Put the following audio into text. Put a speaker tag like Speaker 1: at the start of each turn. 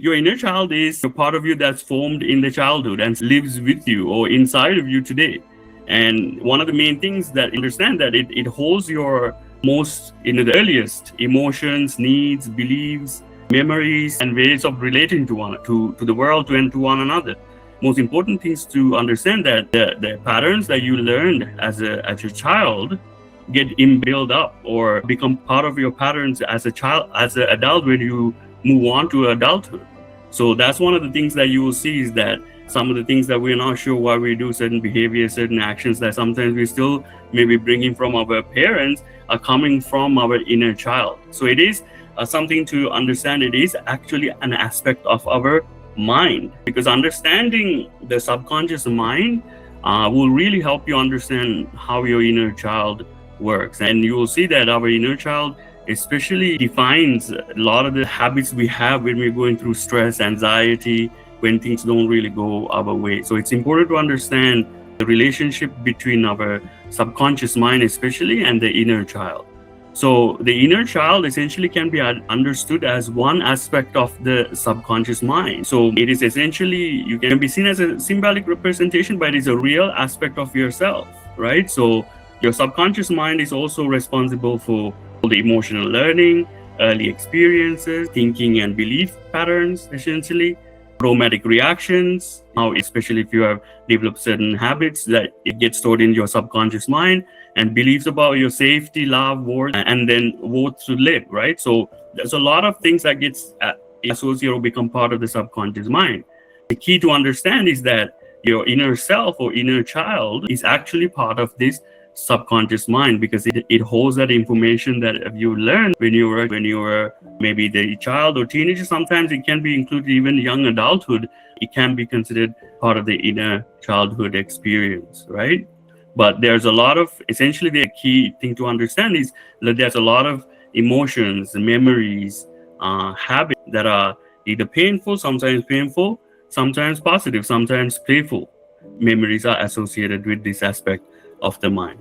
Speaker 1: Your inner child is a part of you that's formed in the childhood and lives with you or inside of you today. And one of the main things that understand that it holds your most the earliest emotions, needs, beliefs, memories, and ways of relating to the world and to one another. Most important things to understand that the patterns that you learned as a child get built up or become part of your patterns as a child, as an adult when you move on to adulthood. So that's one of the things that you will see is that some of the things that we're not sure why we do certain behaviors, certain actions that sometimes we still maybe bringing from our parents are coming from our inner child. So it is something to understand. It is actually an aspect of our mind, because understanding the subconscious mind will really help you understand how your inner child works. And you will see that our inner child especially defines a lot of the habits we have when we're going through stress, anxiety, when things don't really go our way. So it's important to understand the relationship between our subconscious mind especially and the inner child. So the inner child essentially can be understood as one aspect of the subconscious mind. So it is essentially, you can be seen as a symbolic representation, but it's a real aspect of yourself, right? So your subconscious mind is also responsible for the emotional learning, early experiences, thinking and belief patterns, essentially, traumatic reactions, how especially if you have developed certain habits that it gets stored in your subconscious mind, and beliefs about your safety, love, worth, and then worth to live, right? So there's a lot of things that gets associated or become part of the subconscious mind. The key to understand is that your inner self or inner child is actually part of this subconscious mind, because it holds that information that you learned when you were maybe the child or teenager. Sometimes it can be included even young adulthood. It can be considered part of the inner childhood experience, right? But there's a lot of, essentially the key thing to understand is that there's a lot of emotions, memories, habits that are either painful, sometimes positive, sometimes playful. Memories are associated with this aspect of the mind.